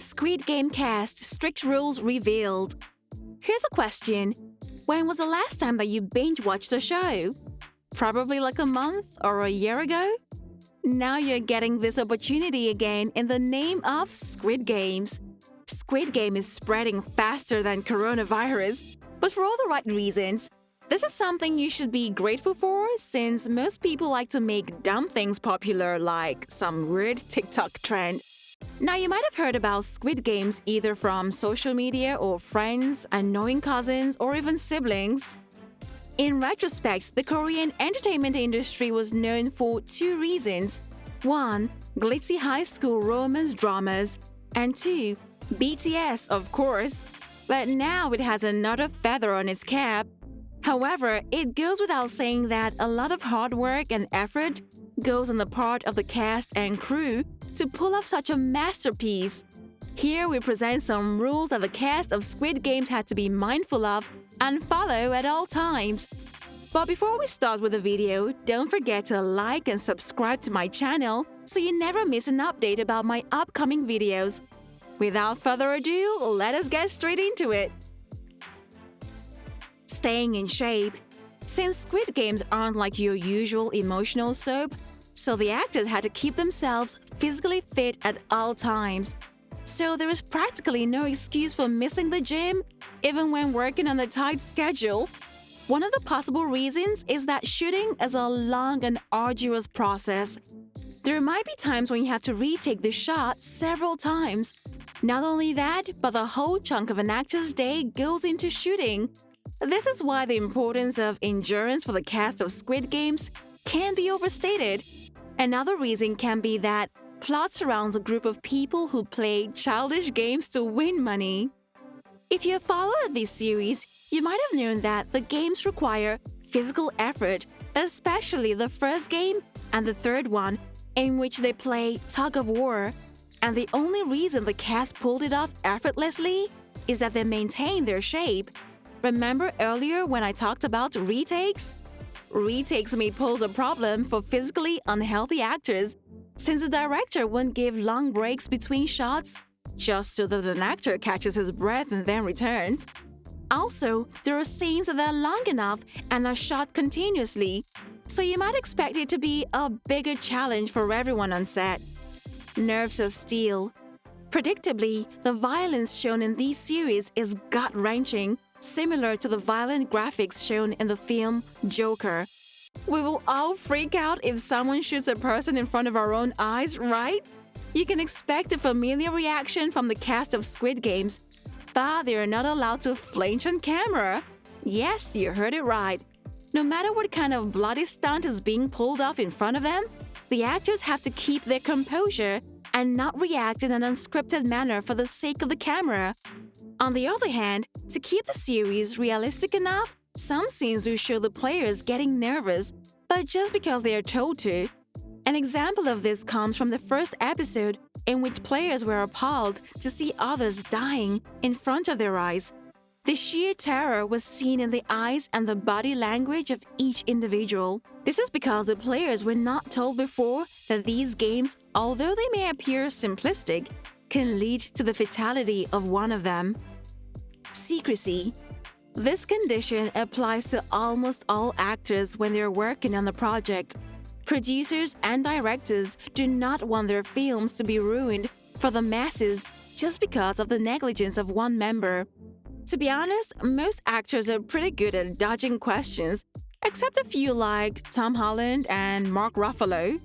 Squid Game cast strict rules revealed. Here's a question. When was the last time that you binge-watched a show? Probably like a month or a year ago? Now you're getting this opportunity again in the name of Squid Games. Squid Game is spreading faster than coronavirus, but for all the right reasons. This is something you should be grateful for since most people like to make dumb things popular like some weird TikTok trend. Now you might have heard about Squid Games either from social media or friends, annoying cousins, or even siblings. In retrospect, the Korean entertainment industry was known for two reasons. 1. Glitzy high school romance dramas, and 2. BTS, of course. But now it has another feather on its cap. However, it goes without saying that a lot of hard work and effort goes on the part of the cast and crew to pull off such a masterpiece. Here we present some rules that the cast of Squid Games had to be mindful of and follow at all times. But before we start with the video, don't forget to like and subscribe to my channel so you never miss an update about my upcoming videos. Without further ado, let us get straight into it. Staying in shape. Since Squid Games aren't like your usual emotional soap, so the actors had to keep themselves physically fit at all times. So there is practically no excuse for missing the gym, even when working on a tight schedule. One of the possible reasons is that shooting is a long and arduous process. There might be times when you have to retake the shot several times. Not only that, but the whole chunk of an actor's day goes into shooting. This is why the importance of endurance for the cast of Squid Games can be overstated. Another reason can be that plot surrounds a group of people who play childish games to win money. If you have followed this series, you might have known that the games require physical effort, especially the first game and the third one, in which they play tug of war. And the only reason the cast pulled it off effortlessly is that they maintained their shape. Remember earlier when I talked about retakes? Retakes may pose a problem for physically unhealthy actors, since the director won't give long breaks between shots, just so that an actor catches his breath and then returns. Also, there are scenes that are long enough and are shot continuously, so you might expect it to be a bigger challenge for everyone on set. Nerves of steel. Predictably, the violence shown in these series is gut-wrenching, similar to the violent graphics shown in the film Joker. We will all freak out if someone shoots a person in front of our own eyes, right? You can expect a familiar reaction from the cast of Squid Games, but they are not allowed to flinch on camera. Yes, you heard it right. No matter what kind of bloody stunt is being pulled off in front of them, the actors have to keep their composure and not react in an unscripted manner for the sake of the camera. On the other hand, to keep the series realistic enough, some scenes will show the players getting nervous, but just because they are told to. An example of this comes from the first episode, in which players were appalled to see others dying in front of their eyes. The sheer terror was seen in the eyes and the body language of each individual. This is because the players were not told before that these games, although they may appear simplistic, can lead to the fatality of one of them. Secrecy. This condition applies to almost all actors when they're working on the project. Producers and directors do not want their films to be ruined for the masses just because of the negligence of one member. To be honest, most actors are pretty good at dodging questions, except a few like Tom Holland and Mark Ruffalo.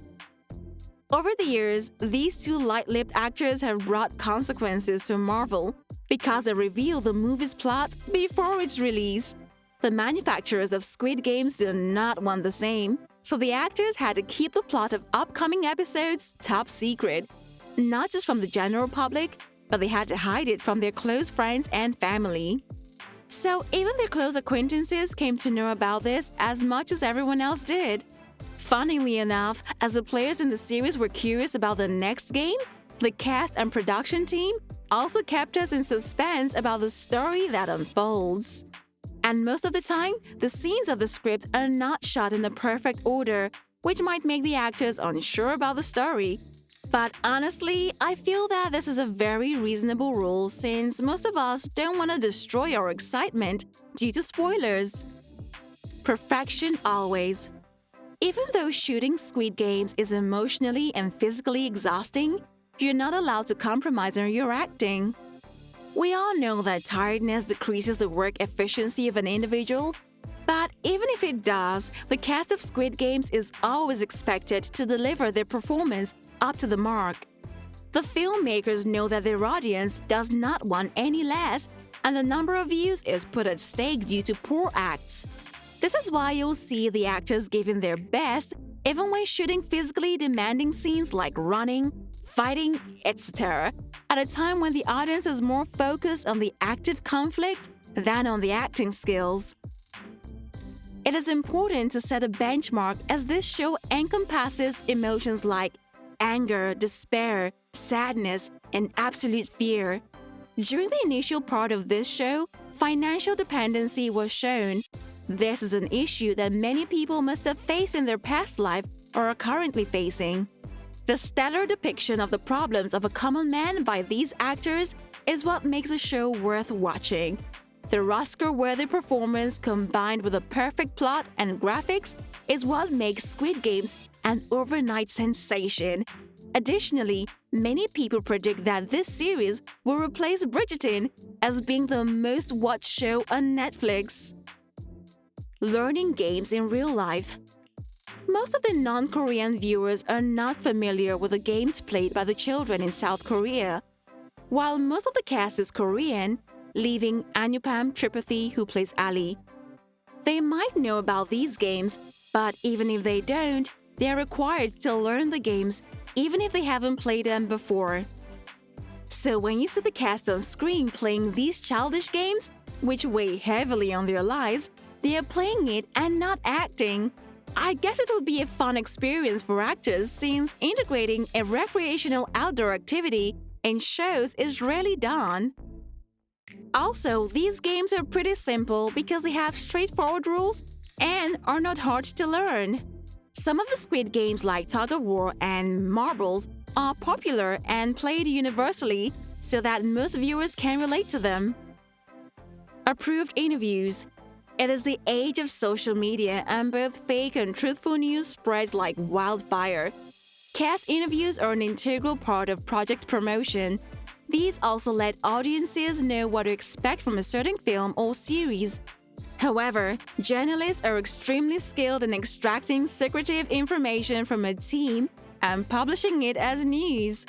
Over the years, these two light-lipped actors have brought consequences to Marvel because they reveal the movie's plot before its release. The manufacturers of Squid Games do not want the same, so the actors had to keep the plot of upcoming episodes top secret, not just from the general public, but they had to hide it from their close friends and family. So even their close acquaintances came to know about this as much as everyone else did. Funnily enough, as the players in the series were curious about the next game, the cast and production team also kept us in suspense about the story that unfolds. And most of the time, the scenes of the script are not shot in the perfect order, which might make the actors unsure about the story. But honestly, I feel that this is a very reasonable rule since most of us don't want to destroy our excitement due to spoilers. Perfection always. Even though shooting Squid Games is emotionally and physically exhausting, you're not allowed to compromise on your acting. We all know that tiredness decreases the work efficiency of an individual, but even if it does, the cast of Squid Games is always expected to deliver their performance up to the mark. The filmmakers know that their audience does not want any less, and the number of views is put at stake due to poor acts. This is why you'll see the actors giving their best even when shooting physically demanding scenes like running, fighting, etc., at a time when the audience is more focused on the active conflict than on the acting skills. It is important to set a benchmark as this show encompasses emotions like anger, despair, sadness, and absolute fear. During the initial part of this show, financial dependency was shown. This is an issue that many people must have faced in their past life or are currently facing. The stellar depiction of the problems of a common man by these actors is what makes the show worth watching. Their Oscar-worthy performance combined with a perfect plot and graphics is what makes Squid Games an overnight sensation. Additionally, many people predict that this series will replace Bridgerton as being the most watched show on Netflix. Learning games in real life. Most of the non-Korean viewers are not familiar with the games played by the children in South Korea. While most of the cast is Korean, leaving Anupam Tripathi, who plays Ali. They might know about these games, but even if they don't, they are required to learn the games even if they haven't played them before. So when you see the cast on screen playing these childish games, which weigh heavily on their lives, they are playing it and not acting. I guess it would be a fun experience for actors since integrating a recreational outdoor activity in shows is rarely done. Also, these games are pretty simple because they have straightforward rules and are not hard to learn. Some of the Squid Games like Tug of War and Marbles are popular and played universally so that most viewers can relate to them. Approved interviews. It is the age of social media and both fake and truthful news spreads like wildfire. Cast interviews are an integral part of project promotion. These also let audiences know what to expect from a certain film or series. However, journalists are extremely skilled in extracting secretive information from a team and publishing it as news.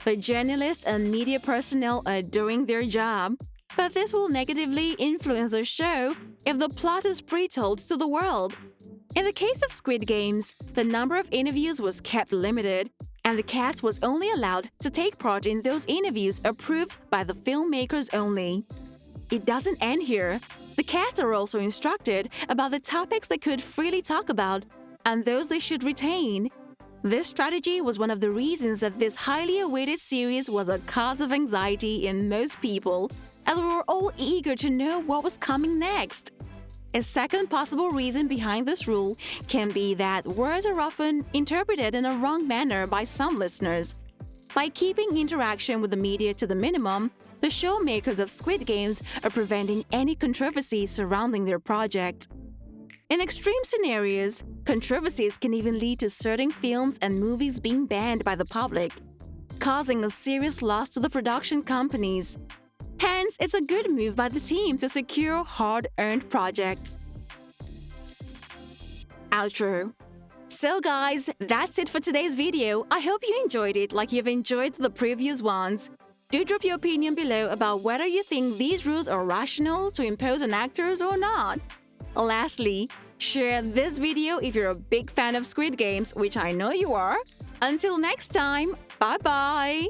The journalists and media personnel are doing their job, but this will negatively influence the show if the plot is pre-told to the world. In the case of Squid Games, the number of interviews was kept limited, and the cast was only allowed to take part in those interviews approved by the filmmakers only. It doesn't end here. The cast are also instructed about the topics they could freely talk about and those they should retain. This strategy was one of the reasons that this highly awaited series was a cause of anxiety in most people, as we were all eager to know what was coming next. A second possible reason behind this rule can be that words are often interpreted in a wrong manner by some listeners. By keeping interaction with the media to the minimum, the showmakers of Squid Games are preventing any controversy surrounding their project. In extreme scenarios, controversies can even lead to certain films and movies being banned by the public, causing a serious loss to the production companies. Hence, it's a good move by the team to secure hard-earned projects. Outro. So guys, that's it for today's video. I hope you enjoyed it like you've enjoyed the previous ones. Do drop your opinion below about whether you think these rules are rational to impose on actors or not. Lastly, share this video if you're a big fan of Squid Games, which I know you are. Until next time, bye-bye!